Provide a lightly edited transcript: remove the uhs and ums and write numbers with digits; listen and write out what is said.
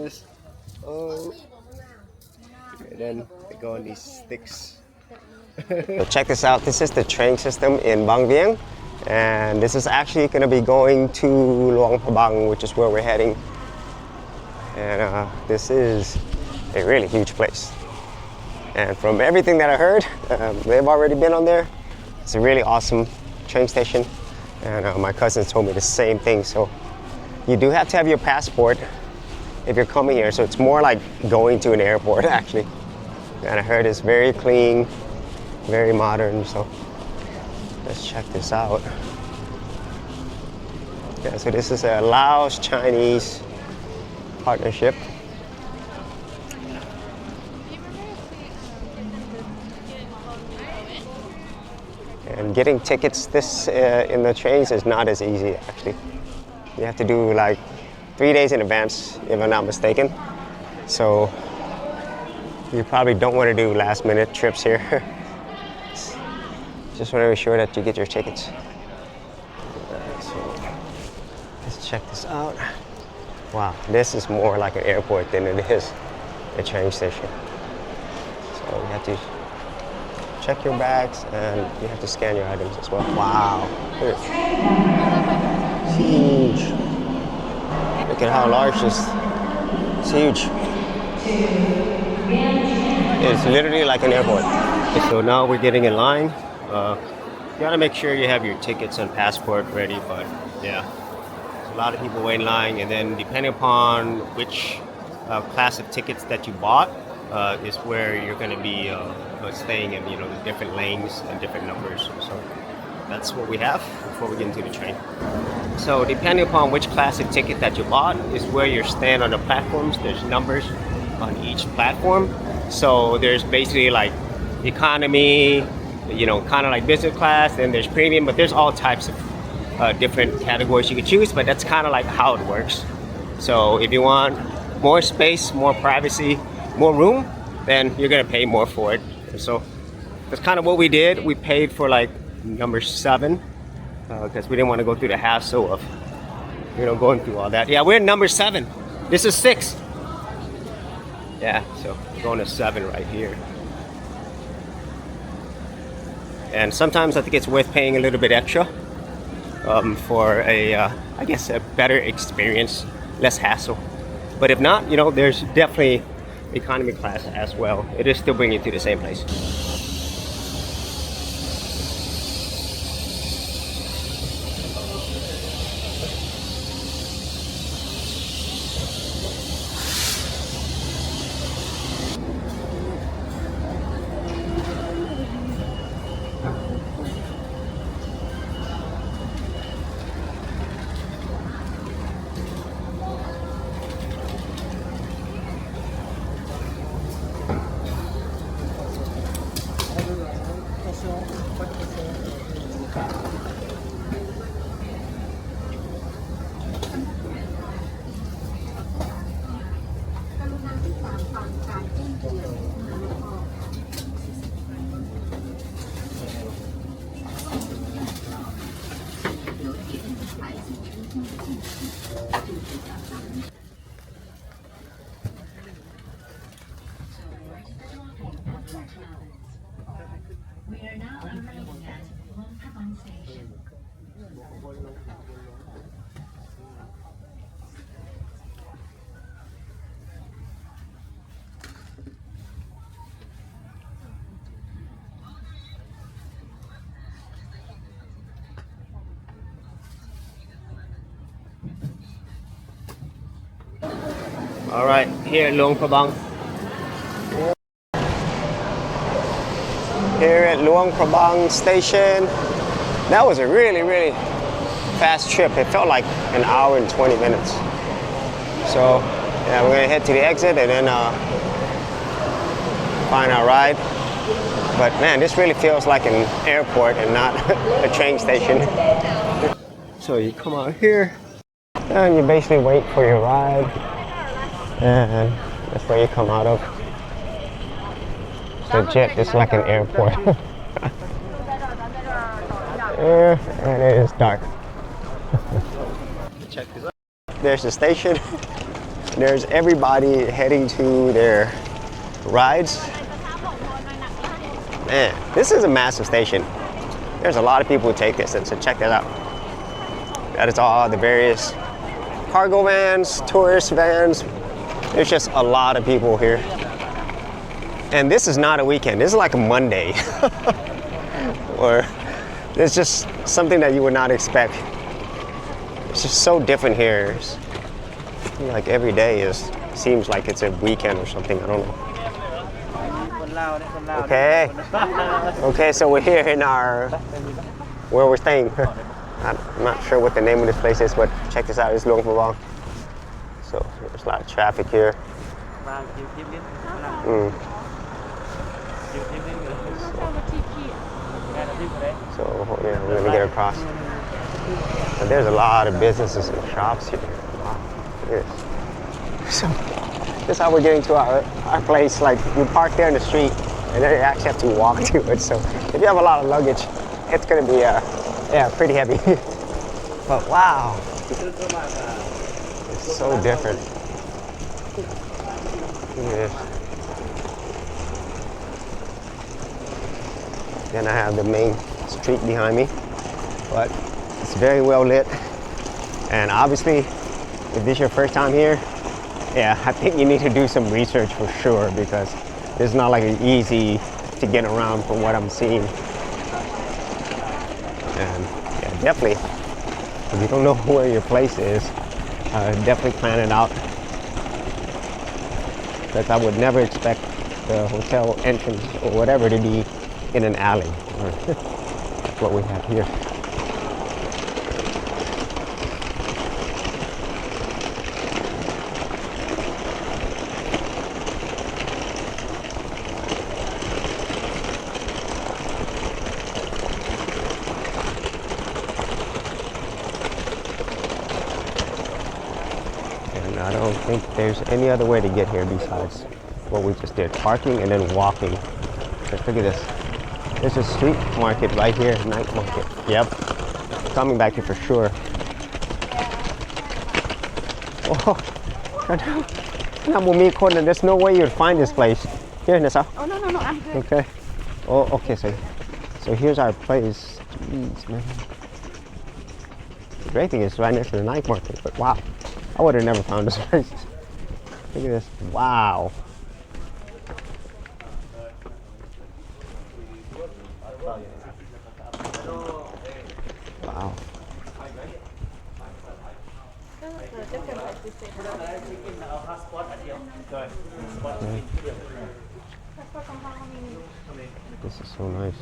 this. Oh. And then they go on these sticks. So check this out. This is the train system in Vieng, and this is actually going to be going to Luang Prabang, which is where we're heading. And this is a really huge place. And from everything that I heard, they've already been on there. It's a really awesome train station. And my cousins told me the same thing. So you do have to have your passport if you're coming here. So it's more like going to an airport, actually. And I heard it's very clean, very modern. So let's check this out. Yeah, so this is a Laos-Chinese partnership. And getting tickets in the trains is not as easy, actually. You have to do like 3 days in advance, if I'm not mistaken. So you probably don't want to do last minute trips here. Just want to be sure that you get your tickets. So let's check this out. Wow, this is more like an airport than it is a train station. So you have to check your bags and you have to scan your items as well. Wow, it's huge. Look at how large this is. It's huge. It's literally like an airport. So now we're getting in line. You gotta make sure you have your tickets and passport ready, but yeah, there's a lot of people waiting in line, and then depending upon which class of tickets that you bought is where you're gonna be staying in, you know, the different lanes and different numbers. So that's what we have before we get into the train. So depending upon which class of ticket that you bought is where you're staying on the platforms. There's numbers on each platform. So there's basically like economy, you know, kind of like business class, then there's premium, but there's all types of different categories you can choose, but that's kind of like how it works. So if you want more space, more privacy, more room, then you're gonna pay more for it. So that's kind of what we did. We paid for like number 7 because we didn't want to go through the hassle of, you know, going through all that. Yeah, we're in number 7. This is 6. Yeah, so we're going to 7 right here. And sometimes I think it's worth paying a little bit extra for a, I guess, a better experience, less hassle. But if not, you know, there's definitely economy class as well. It is still bringing you to the same place. We are now arriving at Luang Prabang Station. All right, here at Luang Prabang. Here at Luang Prabang station. That was a really, really fast trip. It felt like an hour and 20 minutes. So, yeah, we're gonna head to the exit and then find our ride. But man, this really feels like an airport and not a train station. So you come out here and you basically wait for your ride. And that's where you come out of. Legit, it's like an airport. Yeah, and it is dark. Check this out. There's the station. There's everybody heading to their rides. Man, this is a massive station. There's a lot of people who take this, and so check that out. That is all the various cargo vans, tourist vans. There's just a lot of people here. And this is not a weekend. This is like a Monday. Or it's just something that you would not expect. It's just so different here. It's like every day seems like it's a weekend or something. I don't know. Okay. Okay, so we're here in where we're staying. I'm not sure what the name of this place is, but check this out. It's Luang Prabang. So there's a lot of traffic here. So yeah, we're gonna get across. But there's a lot of businesses and shops here. Wow, look at this. So this is how we're getting to our place. Like you park there in the street, and then you actually have to walk to it. So if you have a lot of luggage, it's gonna be pretty heavy. But wow, it's so different. Look at this. Then I have the main street behind me, but it's very well lit. And obviously, if this is your first time here, yeah, I think you need to do some research for sure, because it's not like easy to get around from what I'm seeing. And yeah, definitely, if you don't know where your place is, definitely plan it out. Because I would never expect the hotel entrance or whatever to be in an alley. That's what we have here. And I don't think there's any other way to get here besides what we just did. Parking and then walking. Just look at this. There's a street market right here, night market. Yep, coming back here for sure. Oh, there's no way you'd find this place. Here, Nessa. Oh, no, I'm good. Okay. Oh, okay, so here's our place. Jeez, man. The great thing is it's right next to the night market, but wow, I would have never found this place. Look at this, wow. Wow. This is so nice.